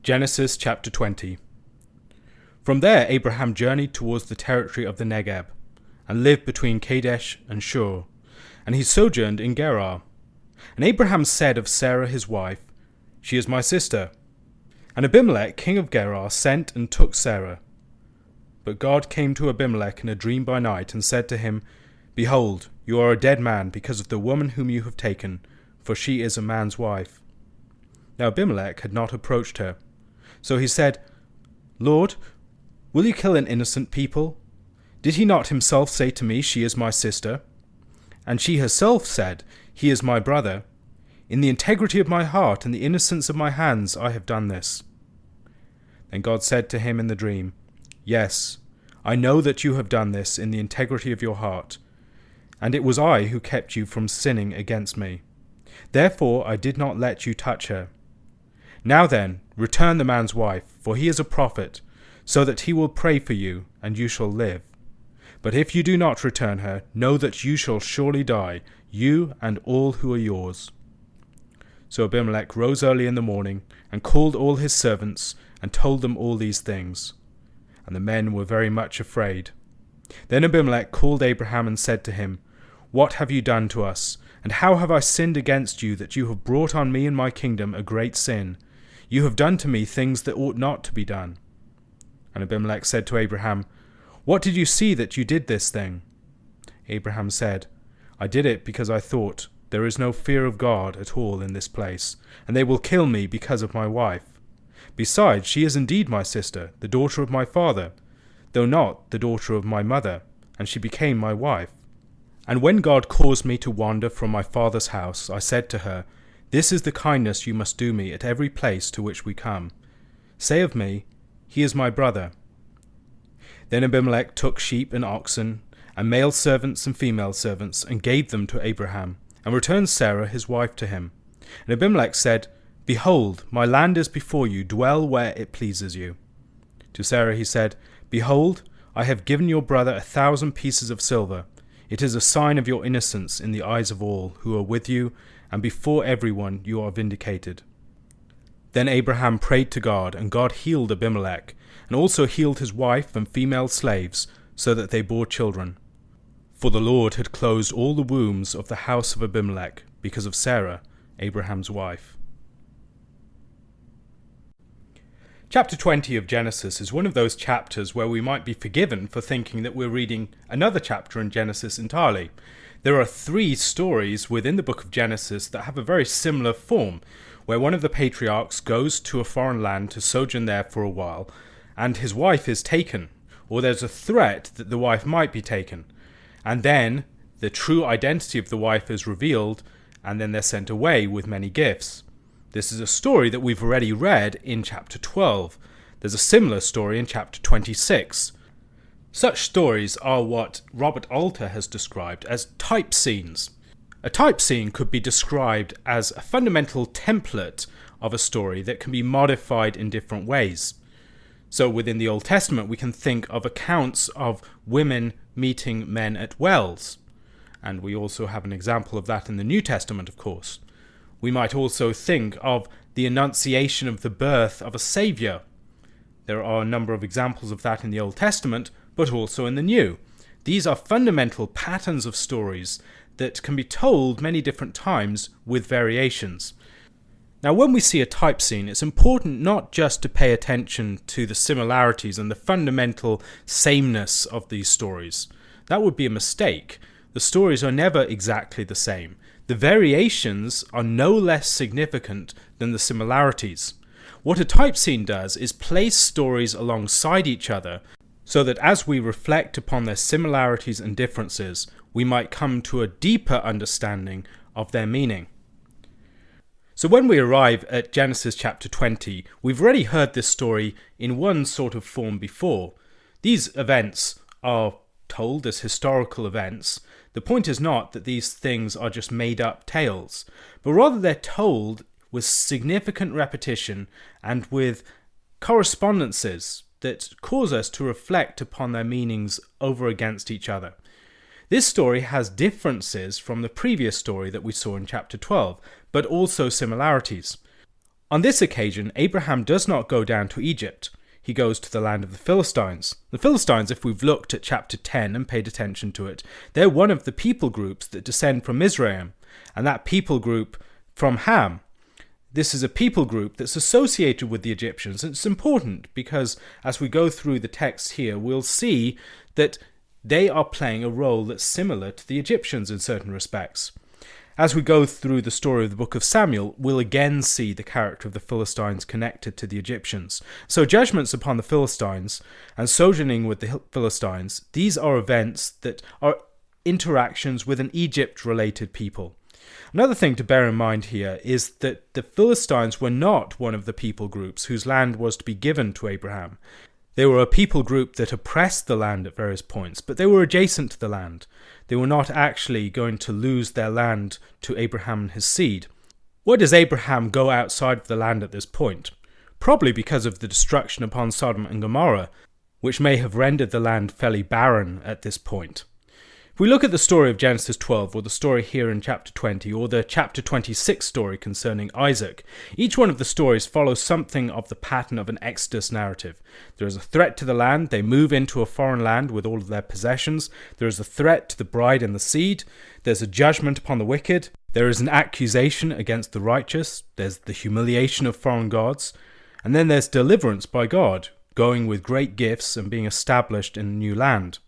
Genesis chapter 20. From there Abraham journeyed towards the territory of the Negeb, and lived between Kadesh and Shur, and he sojourned in Gerar. And Abraham said of Sarah his wife, "She is my sister." And Abimelech king of Gerar sent and took Sarah. But God came to Abimelech in a dream by night, and said to him, "Behold, you are a dead man because of the woman whom you have taken, for she is a man's wife." Now Abimelech had not approached her. So he said, "Lord, will you kill an innocent people? Did he not himself say to me, 'She is my sister'? And she herself said, 'He is my brother'? In the integrity of my heart and the innocence of my hands I have done this." Then God said to him in the dream, "Yes, I know that you have done this in the integrity of your heart, and it was I who kept you from sinning against me. Therefore I did not let you touch her. Now then, return the man's wife, for he is a prophet, so that he will pray for you, and you shall live. But if you do not return her, know that you shall surely die, you and all who are yours." So Abimelech rose early in the morning, and called all his servants, and told them all these things. And the men were very much afraid. Then Abimelech called Abraham and said to him, "What have you done to us? And how have I sinned against you, that you have brought on me and my kingdom a great sin? You have done to me things that ought not to be done." And Abimelech said to Abraham, "What did you see that you did this thing?" Abraham said, "I did it because I thought, there is no fear of God at all in this place, and they will kill me because of my wife. Besides, she is indeed my sister, the daughter of my father, though not the daughter of my mother, and she became my wife. And when God caused me to wander from my father's house, I said to her, 'This is the kindness you must do me at every place to which we come. Say of me, he is my brother.' Then Abimelech took sheep and oxen, and male servants and female servants, and gave them to Abraham, and returned Sarah his wife to him. And Abimelech said, 'Behold, my land is before you, dwell where it pleases you.' To Sarah he said, 'Behold, I have given your brother 1,000 pieces of silver. It is a sign of your innocence in the eyes of all who are with you, and before everyone you are vindicated.' Then Abraham prayed to God, and God healed Abimelech, and also healed his wife and female slaves, so that they bore children. For the Lord had closed all the wombs of the house of Abimelech, because of Sarah, Abraham's wife. Chapter 20 of Genesis is one of those chapters where we might be forgiven for thinking that we're reading another chapter in Genesis entirely. There are 3 stories within the book of Genesis that have a very similar form, where one of the patriarchs goes to a foreign land to sojourn there for a while, and his wife is taken, or there's a threat that the wife might be taken, and then the true identity of the wife is revealed, and then they're sent away with many gifts. This is a story that we've already read in chapter 12. There's a similar story in chapter 26. Such stories are what Robert Alter has described as type scenes. A type scene could be described as a fundamental template of a story that can be modified in different ways. So within the Old Testament, we can think of accounts of women meeting men at wells. And we also have an example of that in the New Testament, of course. We might also think of the annunciation of the birth of a saviour. There are a number of examples of that in the Old Testament, but also in the New. These are fundamental patterns of stories that can be told many different times with variations. Now, when we see a type scene, it's important not just to pay attention to the similarities and the fundamental sameness of these stories. That would be a mistake. The stories are never exactly the same. The variations are no less significant than the similarities. What a type scene does is place stories alongside each other so that as we reflect upon their similarities and differences, we might come to a deeper understanding of their meaning. So when we arrive at Genesis chapter 20, we've already heard this story in one sort of form before. These events are told as historical events. The point is not that these things are just made-up tales, but rather they're told with significant repetition and with correspondences that cause us to reflect upon their meanings over against each other. This story has differences from the previous story that we saw in chapter 12, but also similarities. On this occasion, Abraham does not go down to Egypt. He goes to the land of the Philistines. The Philistines, if we've looked at chapter 10 and paid attention to it, they're one of the people groups that descend from Mizraim, and that people group from Ham. This is a people group that's associated with the Egyptians. It's important because as we go through the text here, we'll see that they are playing a role that's similar to the Egyptians in certain respects. As we go through the story of the book of Samuel, we'll again see the character of the Philistines connected to the Egyptians. So judgments upon the Philistines and sojourning with the Philistines, these are events that are interactions with an Egypt-related people. Another thing to bear in mind here is that the Philistines were not one of the people groups whose land was to be given to Abraham. They were a people group that oppressed the land at various points, but they were adjacent to the land. They were not actually going to lose their land to Abraham and his seed. Why does Abraham go outside of the land at this point? Probably because of the destruction upon Sodom and Gomorrah, which may have rendered the land fairly barren at this point. If we look at the story of Genesis 12, or the story here in chapter 20, or the chapter 26 story concerning Isaac, each one of the stories follows something of the pattern of an Exodus narrative. There is a threat to the land, they move into a foreign land with all of their possessions. There is a threat to the bride and the seed. There's a judgment upon the wicked. There is an accusation against the righteous. There's the humiliation of foreign gods. And then there's deliverance by God, going with great gifts and being established in a new land.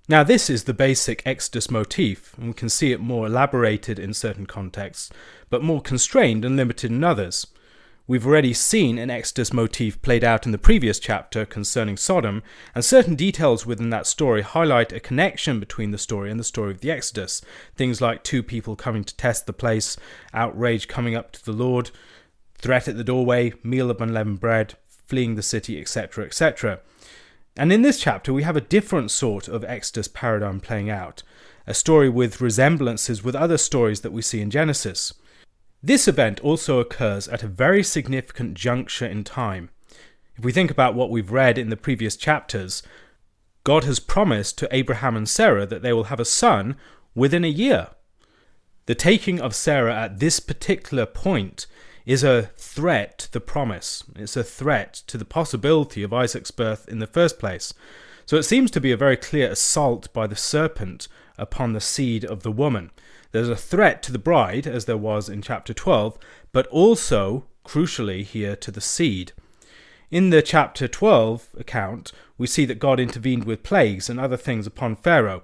Now this is the basic Exodus motif, and we can see it more elaborated in certain contexts, but more constrained and limited in others. We've already seen an Exodus motif played out in the previous chapter concerning Sodom, and certain details within that story highlight a connection between the story and the story of the Exodus. Things like two people coming to test the place, outrage coming up to the Lord, threat at the doorway, meal of unleavened bread, fleeing the city, etc., etc. And in this chapter, we have a different sort of Exodus paradigm playing out, a story with resemblances with other stories that we see in Genesis. This event also occurs at a very significant juncture in time. If we think about what we've read in the previous chapters, God has promised to Abraham and Sarah that they will have a son within a year. The taking of Sarah at this particular point is a threat to the promise. It's a threat to the possibility of Isaac's birth in the first place. So it seems to be a very clear assault by the serpent upon the seed of the woman. There's a threat to the bride, as there was in chapter 12, but also, crucially here, to the seed. In the chapter 12 account, we see that God intervened with plagues and other things upon Pharaoh.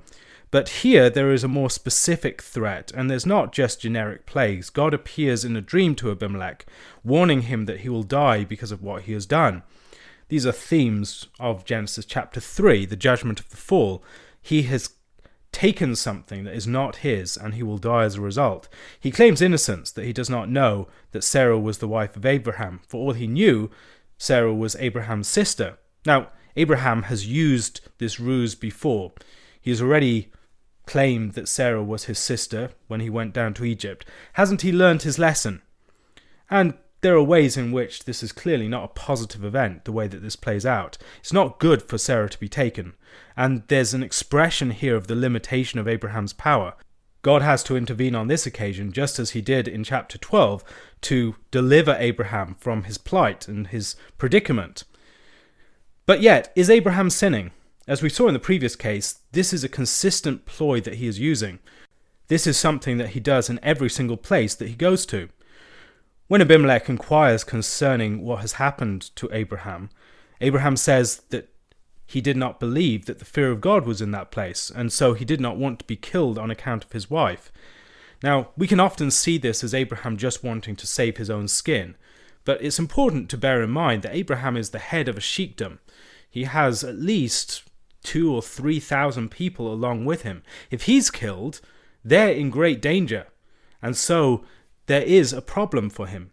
But here there is a more specific threat, and there's not just generic plagues. God appears in a dream to Abimelech, warning him that he will die because of what he has done. These are themes of Genesis chapter 3, the judgment of the fall. He has taken something that is not his, and he will die as a result. He claims innocence, that he does not know that Sarah was the wife of Abraham. For all he knew, Sarah was Abraham's sister. Now, Abraham has used this ruse before. He has already claimed that Sarah was his sister when he went down to Egypt. Hasn't he learned his lesson? And there are ways in which this is clearly not a positive event, the way that this plays out. It's not good for Sarah to be taken. And there's an expression here of the limitation of Abraham's power. God has to intervene on this occasion, just as he did in chapter 12, to deliver Abraham from his plight and his predicament. But yet, is Abraham sinning? As we saw in the previous case, this is a consistent ploy that he is using. This is something that he does in every single place that he goes to. When Abimelech inquires concerning what has happened to Abraham, Abraham says that he did not believe that the fear of God was in that place, and so he did not want to be killed on account of his wife. Now, we can often see this as Abraham just wanting to save his own skin, but it's important to bear in mind that Abraham is the head of a sheikdom. He has at least 2,000 or 3,000 people along with him. If he's killed, they're in great danger, and so there is a problem for him.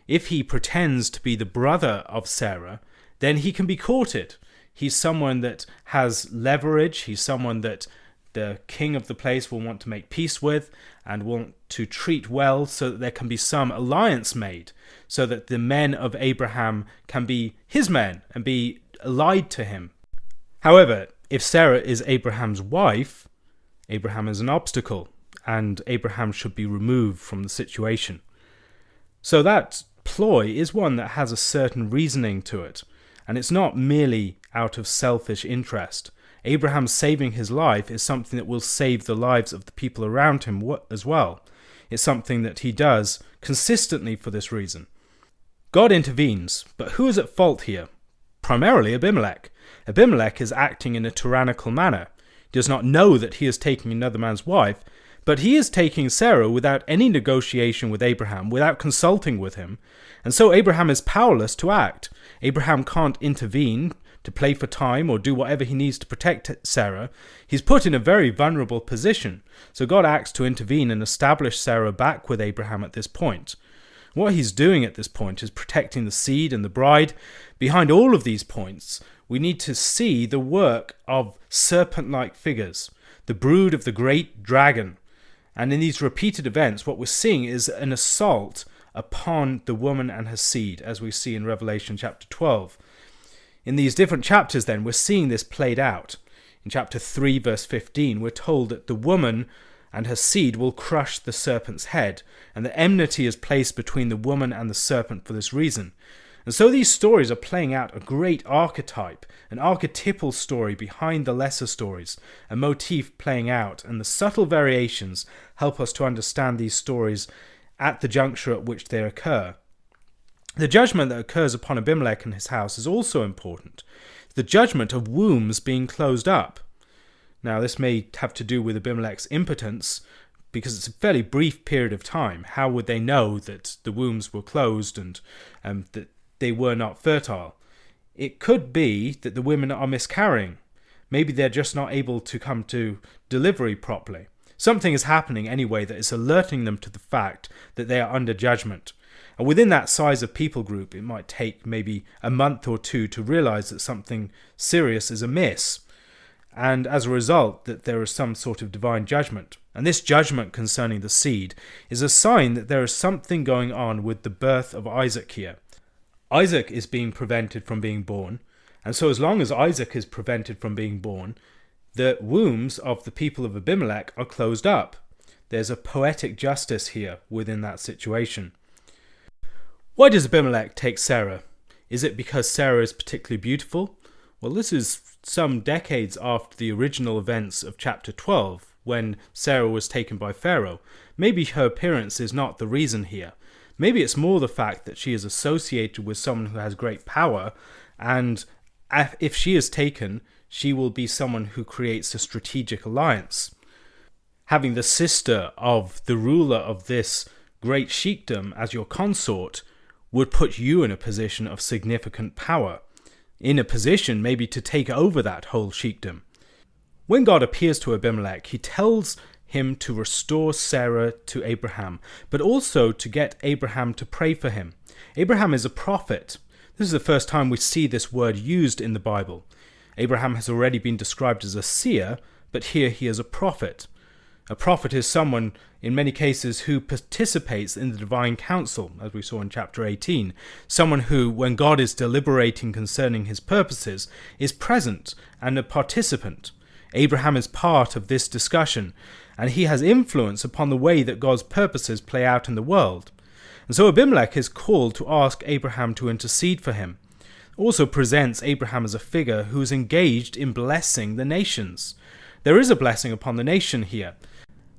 If he pretends to be the brother of Sarah, then he can be courted. He's someone that has leverage. He's someone that the king of the place will want to make peace with and want to treat well, so that there can be some alliance made, so that the men of Abraham can be his men and be allied to him. However, if Sarah is Abraham's wife, Abraham is an obstacle, and Abraham should be removed from the situation. So that ploy is one that has a certain reasoning to it, and it's not merely out of selfish interest. Abraham saving his life is something that will save the lives of the people around him as well. It's something that he does consistently for this reason. God intervenes, but who is at fault here? Primarily Abimelech. Abimelech is acting in a tyrannical manner. He does not know that he is taking another man's wife, but he is taking Sarah without any negotiation with Abraham, without consulting with him, and so Abraham is powerless to act. Abraham can't intervene to play for time or do whatever he needs to protect Sarah. He's put in a very vulnerable position, so God acts to intervene and establish Sarah back with Abraham at this point. What he's doing at this point is protecting the seed and the bride. Behind all of these points, we need to see the work of serpent-like figures, the brood of the great dragon. And in these repeated events, what we're seeing is an assault upon the woman and her seed, as we see in Revelation chapter 12. In these different chapters, then, we're seeing this played out. In chapter 3, verse 15, we're told that the woman and her seed will crush the serpent's head, and the enmity is placed between the woman and the serpent for this reason. And so these stories are playing out a great archetype, an archetypal story behind the lesser stories, a motif playing out, and the subtle variations help us to understand these stories at the juncture at which they occur. The judgment that occurs upon Abimelech and his house is also important. The judgment of wombs being closed up. Now, this may have to do with Abimelech's impotence, because it's a fairly brief period of time. How would they know that the wombs were closed and that they were not fertile? It could be that the women are miscarrying. Maybe they're just not able to come to delivery properly. Something is happening anyway that is alerting them to the fact that they are under judgment. And within that size of people group, it might take maybe a month or two to realize that something serious is amiss. And as a result, that there is some sort of divine judgment. And this judgment concerning the seed is a sign that there is something going on with the birth of Isaac here. Isaac is being prevented from being born, and so as long as Isaac is prevented from being born, the wombs of the people of Abimelech are closed up. There's a poetic justice here within that situation. Why does Abimelech take Sarah? Is it because Sarah is particularly beautiful? Well, this is some decades after the original events of chapter 12, when Sarah was taken by Pharaoh. Maybe her appearance is not the reason here. Maybe it's more the fact that she is associated with someone who has great power, and if she is taken, she will be someone who creates a strategic alliance. Having the sister of the ruler of this great sheikdom as your consort would put you in a position of significant power, in a position maybe to take over that whole sheikdom. When God appears to Abimelech, he tells him to restore Sarah to Abraham, but also to get Abraham to pray for him. Abraham is a prophet. This is the first time we see this word used in the Bible. Abraham has already been described as a seer, but here he is a prophet. A prophet is someone, in many cases, who participates in the divine council, as we saw in chapter 18. Someone who, when God is deliberating concerning his purposes, is present and a participant. Abraham is part of this discussion, and he has influence upon the way that God's purposes play out in the world. And so Abimelech is called to ask Abraham to intercede for him. Also presents Abraham as a figure who is engaged in blessing the nations. There is a blessing upon the nation here.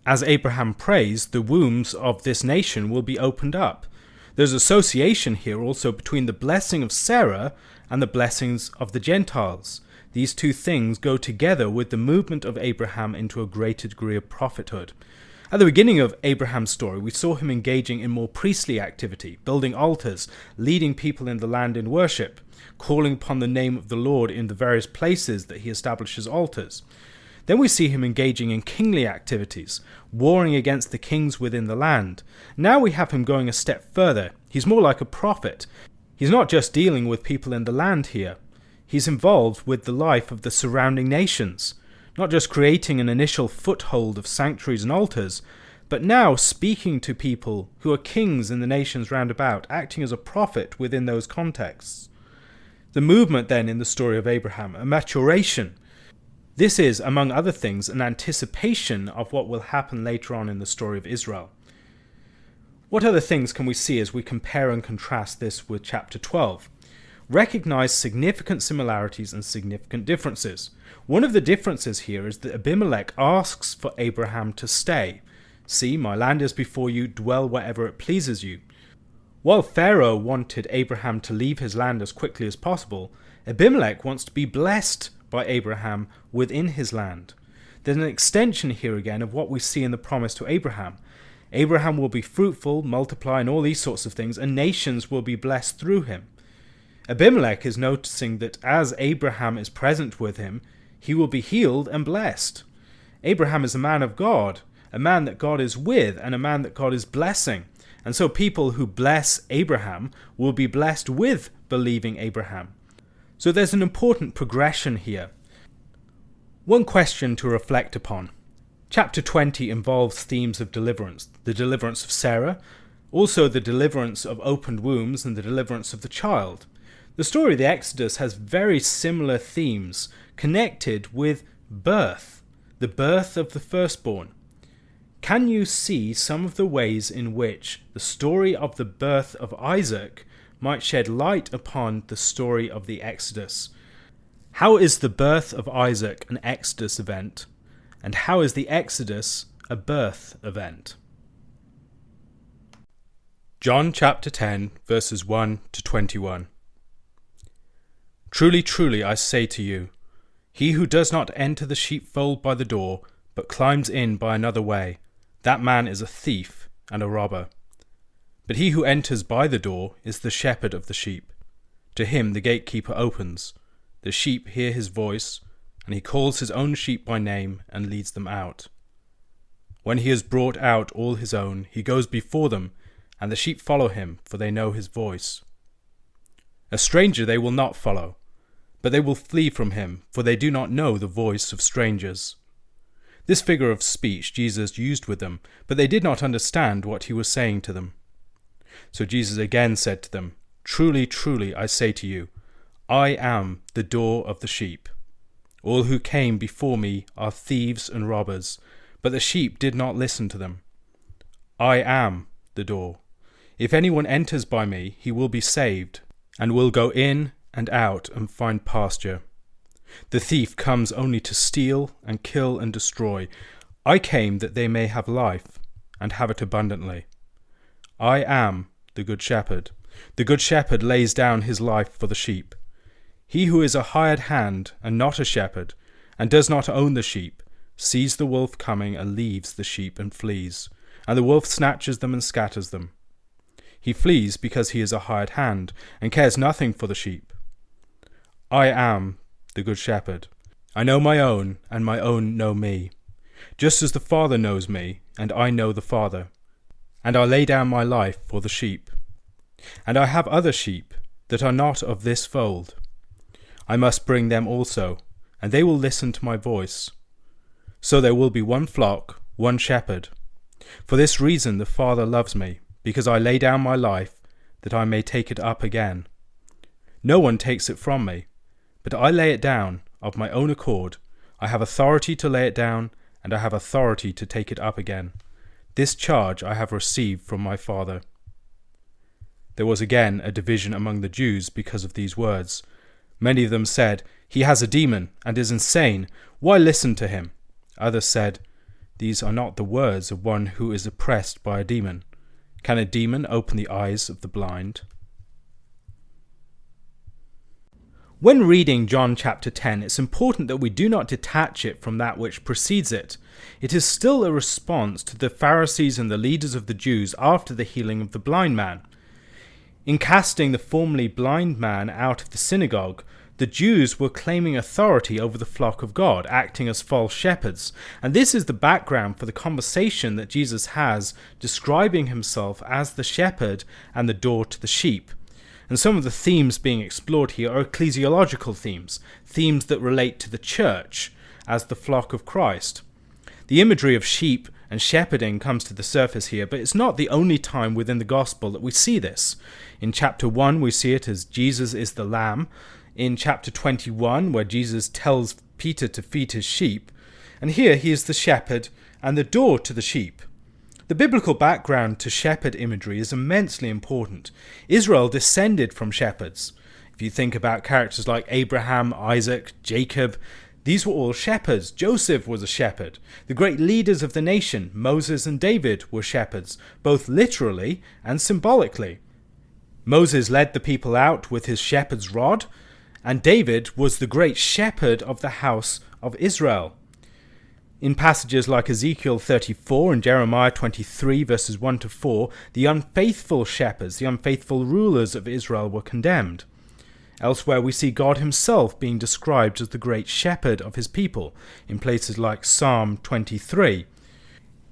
As Abraham prays, the wombs of this nation will be opened up. There's association here also between the blessing of Sarah and the blessings of the Gentiles. These two things go together with the movement of Abraham into a greater degree of prophethood. At the beginning of Abraham's story, we saw him engaging in more priestly activity, building altars, leading people in the land in worship, calling upon the name of the Lord in the various places that he establishes altars. Then we see him engaging in kingly activities, warring against the kings within the land. Now we have him going a step further. He's more like a prophet. He's not just dealing with people in the land here. He's involved with the life of the surrounding nations, not just creating an initial foothold of sanctuaries and altars, but now speaking to people who are kings in the nations round about, acting as a prophet within those contexts. The movement then in the story of Abraham, a maturation. This is, among other things, an anticipation of what will happen later on in the story of Israel. What other things can we see as we compare and contrast this with chapter 12? Recognize significant similarities and significant differences. One of the differences here is that Abimelech asks for Abraham to stay. See, my land is before you, dwell wherever it pleases you. While Pharaoh wanted Abraham to leave his land as quickly as possible, Abimelech wants to be blessed by Abraham within his land. There's an extension here again of what we see in the promise to Abraham. Abraham will be fruitful, multiply, and all these sorts of things, and nations will be blessed through him. Abimelech is noticing that as Abraham is present with him, he will be healed and blessed. Abraham is a man of God, a man that God is with, and a man that God is blessing. And so people who bless Abraham will be blessed with believing Abraham. So there's an important progression here. One question to reflect upon. Chapter 20 involves themes of deliverance. The deliverance of Sarah, also the deliverance of opened wombs and the deliverance of the child. The story of the Exodus has very similar themes connected with birth, the birth of the firstborn. Can you see some of the ways in which the story of the birth of Isaac might shed light upon the story of the Exodus? How is the birth of Isaac an Exodus event, and how is the Exodus a birth event? John chapter 10, verses 1 to 21. Truly, truly, I say to you, he who does not enter the sheepfold by the door, but climbs in by another way, that man is a thief and a robber. But he who enters by the door is the shepherd of the sheep. To him the gatekeeper opens. The sheep hear his voice, and he calls his own sheep by name and leads them out. When he has brought out all his own, he goes before them, and the sheep follow him, for they know his voice. A stranger they will not follow, but they will flee from him, for they do not know the voice of strangers. This figure of speech Jesus used with them, but they did not understand what he was saying to them. So Jesus again said to them, Truly, truly, I say to you, I am the door of the sheep. All who came before me are thieves and robbers, but the sheep did not listen to them. I am the door. If anyone enters by me, he will be saved, and will go in and out and find pasture. The thief comes only to steal and kill and destroy. I came that they may have life, and have it abundantly. I am the good shepherd. The good shepherd lays down his life for the sheep. He who is a hired hand and not a shepherd, and does not own the sheep, sees the wolf coming and leaves the sheep and flees, and the wolf snatches them and scatters them. He flees because he is a hired hand, and cares nothing for the sheep. I am the good shepherd. I know my own, and my own know me, just as the Father knows me, and I know the Father. And I lay down my life for the sheep. And I have other sheep that are not of this fold. I must bring them also, and they will listen to my voice. So there will be one flock, one shepherd. For this reason the Father loves me, because I lay down my life, that I may take it up again. No one takes it from me, but I lay it down of my own accord. I have authority to lay it down, and I have authority to take it up again. This charge I have received from my Father. There was again a division among the Jews because of these words. Many of them said, He has a demon and is insane. Why listen to him? Others said, These are not the words of one who is oppressed by a demon. Can a demon open the eyes of the blind? When reading John chapter 10, it's important that we do not detach it from that which precedes it. It is still a response to the Pharisees and the leaders of the Jews after the healing of the blind man. In casting the formerly blind man out of the synagogue, the Jews were claiming authority over the flock of God, acting as false shepherds. And this is the background for the conversation that Jesus has, describing himself as the shepherd and the door to the sheep. And some of the themes being explored here are ecclesiological themes, themes that relate to the church as the flock of Christ. The imagery of sheep and shepherding comes to the surface here, but it's not the only time within the gospel that we see this. In chapter 1, we see it as Jesus is the lamb. In chapter 21, where Jesus tells Peter to feed his sheep. And here he is the shepherd and the door to the sheep. The biblical background to shepherd imagery is immensely important. Israel descended from shepherds. If you think about characters like Abraham, Isaac, Jacob, these were all shepherds. Joseph was a shepherd. The great leaders of the nation, Moses and David, were shepherds, both literally and symbolically. Moses led the people out with his shepherd's rod, and David was the great shepherd of the house of Israel. In passages like Ezekiel 34 and Jeremiah 23 verses 1 to 4, the unfaithful shepherds, the unfaithful rulers of Israel were condemned. Elsewhere we see God himself being described as the great shepherd of his people, in places like Psalm 23.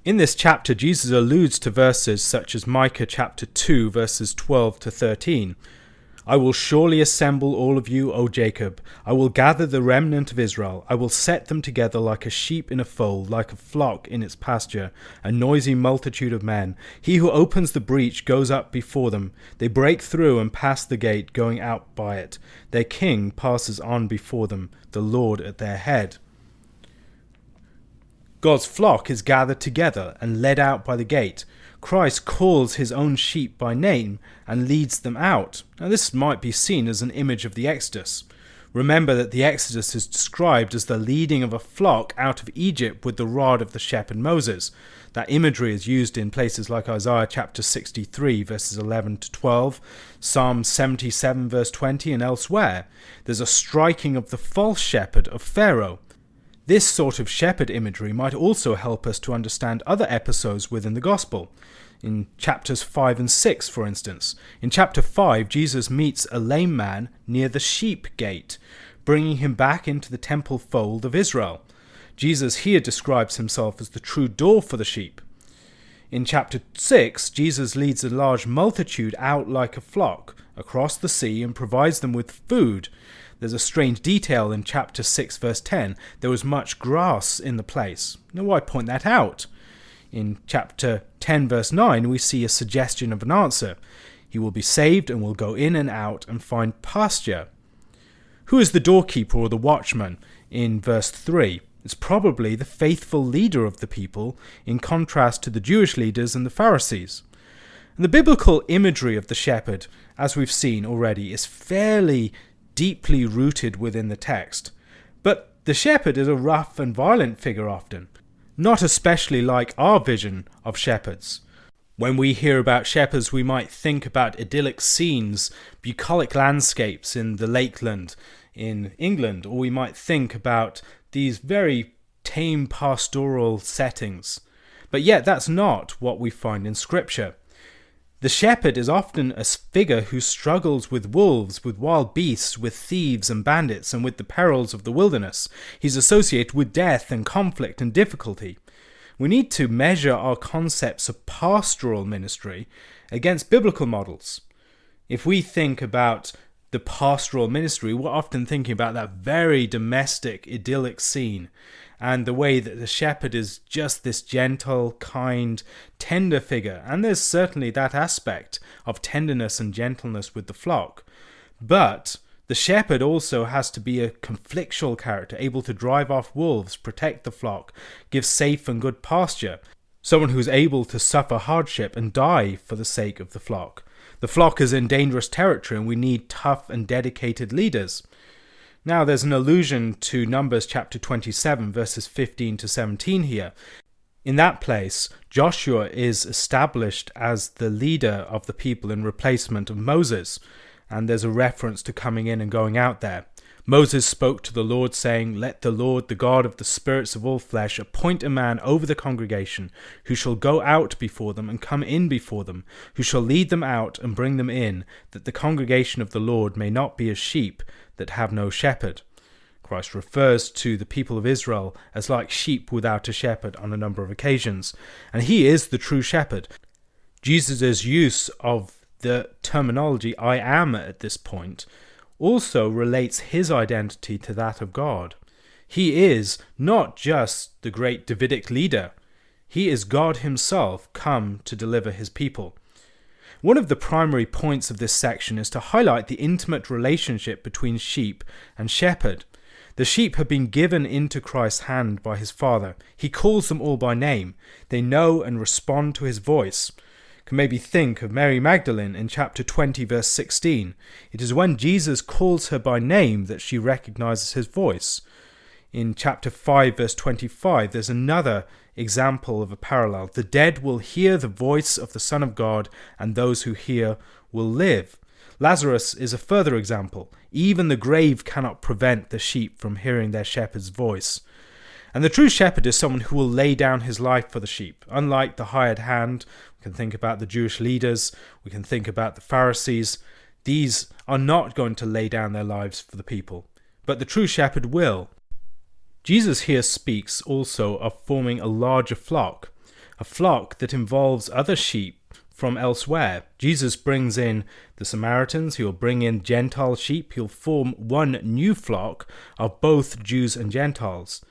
In this chapter, Jesus alludes to verses such as Micah chapter 2 verses 12 to 13. I will surely assemble all of you, O Jacob. I will gather the remnant of Israel. I will set them together like a sheep in a fold, like a flock in its pasture, a noisy multitude of men. He who opens the breach goes up before them. They break through and pass the gate, going out by it. Their king passes on before them, the Lord at their head. God's flock is gathered together and led out by the gate. Christ calls his own sheep by name and leads them out. Now this might be seen as an image of the Exodus. Remember that the Exodus is described as the leading of a flock out of Egypt with the rod of the shepherd Moses. That imagery is used in places like Isaiah chapter 63 verses 11 to 12, Psalm 77 verse 20 and elsewhere. There's a striking of the false shepherd of Pharaoh. This sort of shepherd imagery might also help us to understand other episodes within the Gospel. In chapters 5 and 6, for instance. In chapter 5, Jesus meets a lame man near the sheep gate, bringing him back into the temple fold of Israel. Jesus here describes himself as the true door for the sheep. In chapter 6, Jesus leads a large multitude out like a flock across the sea and provides them with food. There's a strange detail in chapter 6 verse 10. There was much grass in the place. Now why point that out? In chapter 10 verse 9 we see a suggestion of an answer. He will be saved and will go in and out and find pasture. Who is the doorkeeper or the watchman in verse 3? It's probably the faithful leader of the people, in contrast to the Jewish leaders and the Pharisees. And the biblical imagery of the shepherd, as we've seen already, is fairly deeply rooted within the text. But the shepherd is a rough and violent figure often, not especially like our vision of shepherds. When we hear about shepherds, we might think about idyllic scenes, bucolic landscapes in the Lakeland in England, or we might think about these very tame pastoral settings. But yet that's not what we find in Scripture. The shepherd is often a figure who struggles with wolves, with wild beasts, with thieves and bandits, and with the perils of the wilderness. He's associated with death and conflict and difficulty. We need to measure our concepts of pastoral ministry against biblical models. If we think about the pastoral ministry, we're often thinking about that very domestic, idyllic scene, and the way that the shepherd is just this gentle, kind, tender figure. And there's certainly that aspect of tenderness and gentleness with the flock. But the shepherd also has to be a conflictual character, able to drive off wolves, protect the flock, give safe and good pasture. Someone who's able to suffer hardship and die for the sake of the flock. The flock is in dangerous territory and we need tough and dedicated leaders. Now there's an allusion to Numbers chapter 27 verses 15 to 17 here. In that place, Joshua is established as the leader of the people in replacement of Moses, and there's a reference to coming in and going out there. Moses spoke to the Lord, saying, "Let the Lord, the God of the spirits of all flesh, appoint a man over the congregation, who shall go out before them and come in before them, who shall lead them out and bring them in, that the congregation of the Lord may not be as sheep that have no shepherd." Christ refers to the people of Israel as like sheep without a shepherd on a number of occasions, and he is the true shepherd. Jesus' use of the terminology "I am" at this point also relates his identity to that of God. He is not just the great Davidic leader, he is God himself come to deliver his people. One of the primary points of this section is to highlight the intimate relationship between sheep and shepherd. The sheep have been given into Christ's hand by his Father. He calls them all by name. They know and respond to his voice. You can maybe think of Mary Magdalene in chapter 20, verse 16. It is when Jesus calls her by name that she recognizes his voice. In chapter 5, verse 25, there's another example of a parallel. The dead will hear the voice of the Son of God, and those who hear will live. Lazarus is a further example. Even the grave cannot prevent the sheep from hearing their shepherd's voice. And the true shepherd is someone who will lay down his life for the sheep. Unlike the hired hand, we can think about the Jewish leaders, we can think about the Pharisees. These are not going to lay down their lives for the people, but the true shepherd will. Jesus here speaks also of forming a larger flock, a flock that involves other sheep from elsewhere. Jesus brings in the Samaritans, he'll bring in Gentile sheep, he'll form one new flock of both Jews and Gentiles.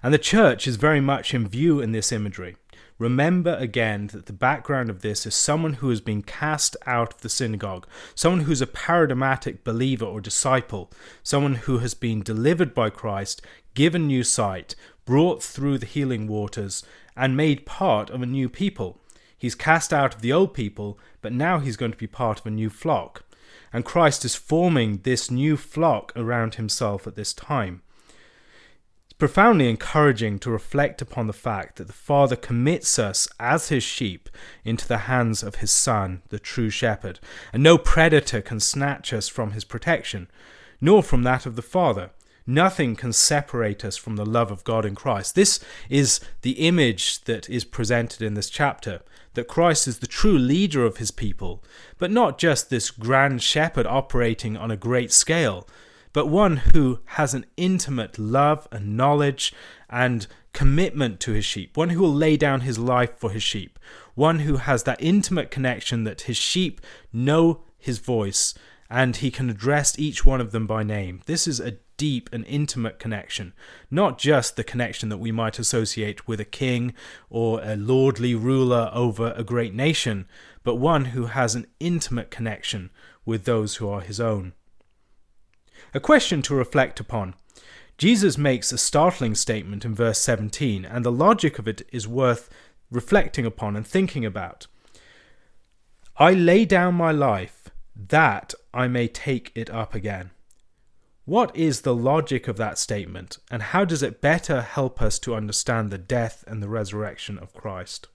And the church is very much in view in this imagery. Remember again that the background of this is someone who has been cast out of the synagogue, someone who's a paradigmatic believer or disciple, someone who has been delivered by Christ, given new sight, brought through the healing waters, and made part of a new people. He's cast out of the old people, but now he's going to be part of a new flock. And Christ is forming this new flock around himself at this time. It's profoundly encouraging to reflect upon the fact that the Father commits us as his sheep into the hands of his Son, the true shepherd, and no predator can snatch us from his protection, nor from that of the Father. Nothing can separate us from the love of God in Christ. This is the image that is presented in this chapter, that Christ is the true leader of his people, but not just this grand shepherd operating on a great scale, but one who has an intimate love and knowledge and commitment to his sheep, one who will lay down his life for his sheep, one who has that intimate connection that his sheep know his voice and he can address each one of them by name. This is a deep and intimate connection, not just the connection that we might associate with a king or a lordly ruler over a great nation, but one who has an intimate connection with those who are his own. A question to reflect upon. Jesus makes a startling statement in verse 17, and the logic of it is worth reflecting upon and thinking about. I lay down my life that I may take it up again. What is the logic of that statement, and how does it better help us to understand the death and the resurrection of Christ?